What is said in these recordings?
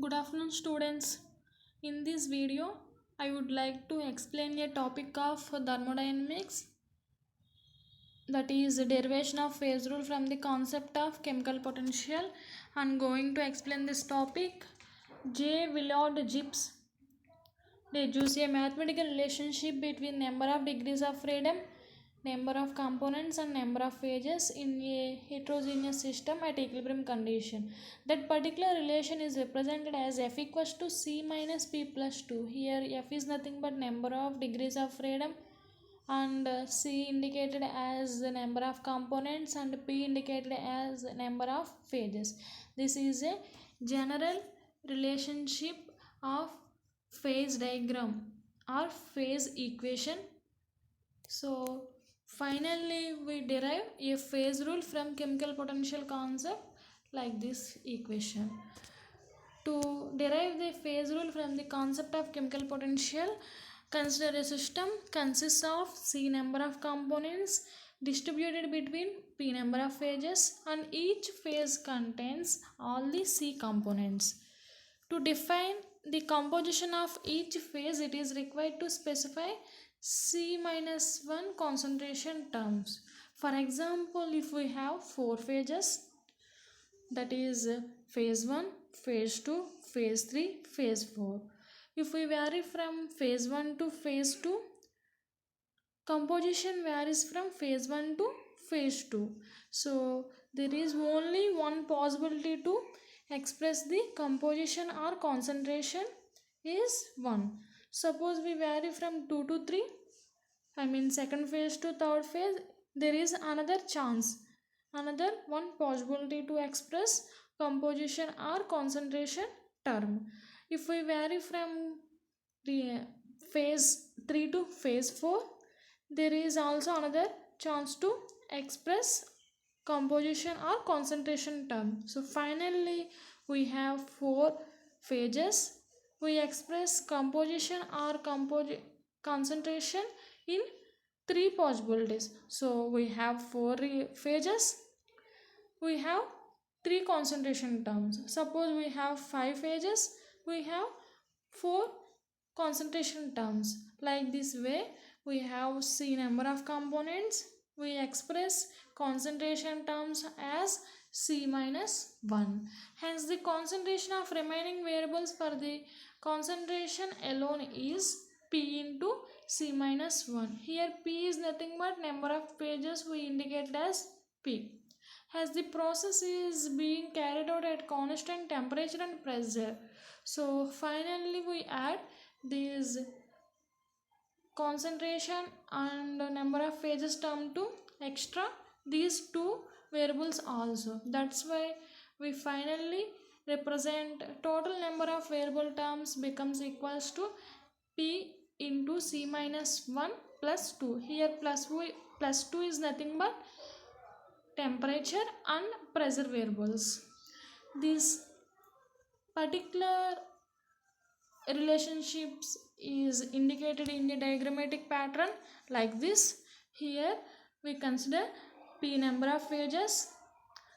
Good afternoon, students. In this video, I would like to explain a topic of thermodynamics, that is derivation of phase rule from the concept of chemical potential. I'm going to explain this topic. J. Willard Gibbs deduced a mathematical relationship between number of degrees of freedom, number of components and number of phases in a heterogeneous system at equilibrium condition. That particular relation is represented as f equals to c minus p plus 2. Here f is nothing but number of degrees of freedom, and c indicated as the number of components and p indicated as number of phases. This is a general relationship of phase diagram or phase equation. So finally we derive a phase rule from chemical potential concept like this equation. To derive the phase rule from the concept of chemical potential, consider a system consists of C number of components distributed between P number of phases, and each phase contains all the C components. To define the composition of each phase, it is required to specify C minus 1 concentration terms. For example, if we have 4 phases, that is phase 1, phase 2, phase 3, phase 4. If we vary from phase 1 to phase 2, composition varies from phase 1 to phase 2. So there is only one possibility to express the composition or concentration is 1. Suppose we vary from 2 to 3, I mean second phase to third phase, there is another chance, another one possibility to express composition or concentration term. If we vary from the phase 3 to phase 4, there is also another chance to express composition or concentration term. So finally we have 4 phases. We express composition or concentration in 3 possibilities. So we have 4 phases, we have 3 concentration terms. Suppose we have 5 phases, we have 4 concentration terms. Like this way, we have C number of components, we express concentration terms as C minus 1. Hence the concentration of remaining variables for the concentration alone is P into C minus 1. Here P is nothing but number of pages we indicate as P. As the process is being carried out at constant temperature and pressure. So finally we add these concentration and number of phases term to extra these two variables also. That's why we finally represent total number of variable terms becomes equals to P into C minus 1 plus 2. Here plus 2 is nothing but temperature and pressure variables. This particular relationships is indicated in the diagrammatic pattern like this. Here we consider P number of phases.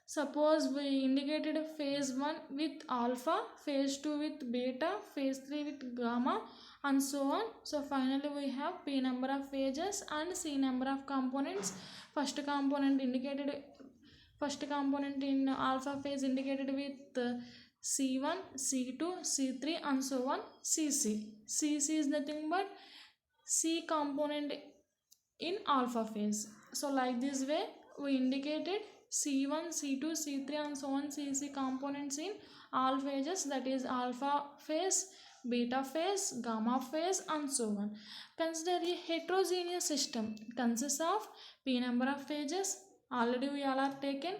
Suppose we indicated phase 1 with alpha, phase 2 with beta, phase 3 with gamma, and so on. So finally we have P number of phases and C number of components. First component in alpha phase indicated with C1, C2, C3 and so on, CC. CC is nothing but C component in alpha phase. So like this way we indicated C1, C2, C3 and so on, CC components in all phases, that is alpha phase, beta phase, gamma phase and so on. Consider a heterogeneous system. It consists of P number of phases. Already we all are taken.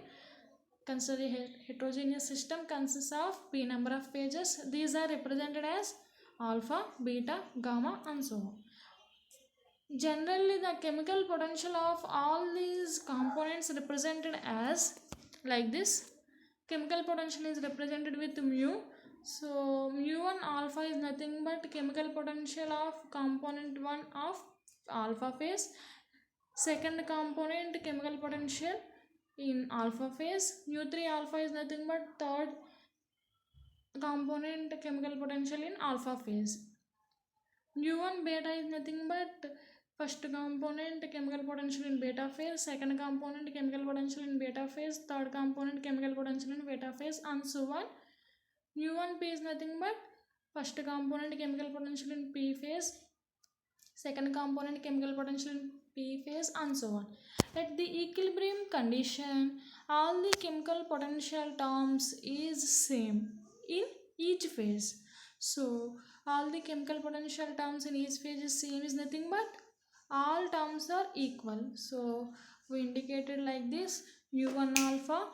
Consider a heterogeneous system consists of P number of phases. These are represented as alpha, beta, gamma and so on. Generally the chemical potential of all these components represented as like this. Chemical potential is represented with mu. So mu1 alpha is nothing but chemical potential of component 1 of alpha phase. Second component chemical potential in alpha phase. mu3 alpha is nothing but third component chemical potential in alpha phase. U1 beta is nothing but first component chemical potential in beta phase, second component chemical potential in beta phase, third component chemical potential in beta phase, and so on. U1p is nothing but first component chemical potential in P phase, second component chemical potential in P phase, and so on. At the equilibrium condition, all the chemical potential terms is same in each phase. So all the chemical potential terms in each phase is same is nothing but all terms are equal. So we indicated like this: u1 alpha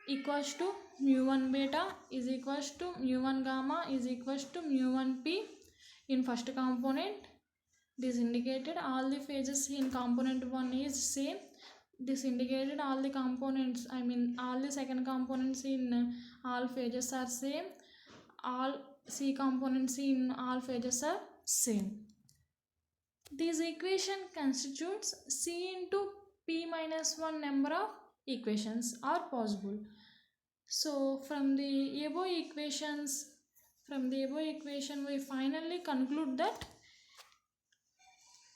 equals to mu1 beta is equals to mu1 gamma is equals to mu1 p in first component. This indicated all the phases in component 1 is same. This indicated all the components, I mean all the second components in all phases are same. All C components in all phases are same. This equation constitutes C into P minus 1 number of equations are possible. So from the above equation we finally conclude that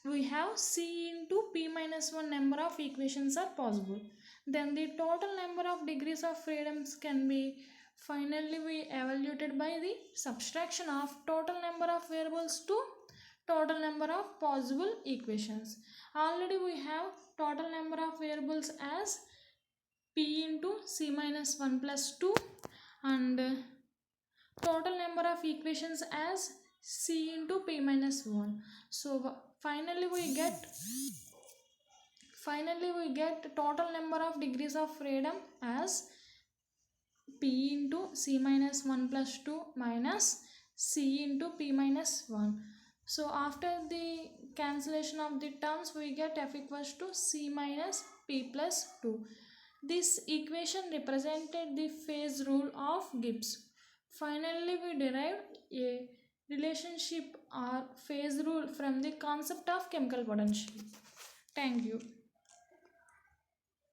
we have C into P minus 1 number of equations are possible. Then the total number of degrees of freedoms can be finally evaluated by the subtraction of total number of variables to total number of possible equations. Already we have total number of variables as P into C minus 1 plus 2 and total number of equations as C into P minus 1. So finally we get total number of degrees of freedom as P into C minus 1 plus 2 minus C into P minus 1. So after the cancellation of the terms we get F equals to C minus P plus 2. This equation represented the phase rule of Gibbs. Finally we derived a relationship or phase rule from the concept of chemical potential. Thank you.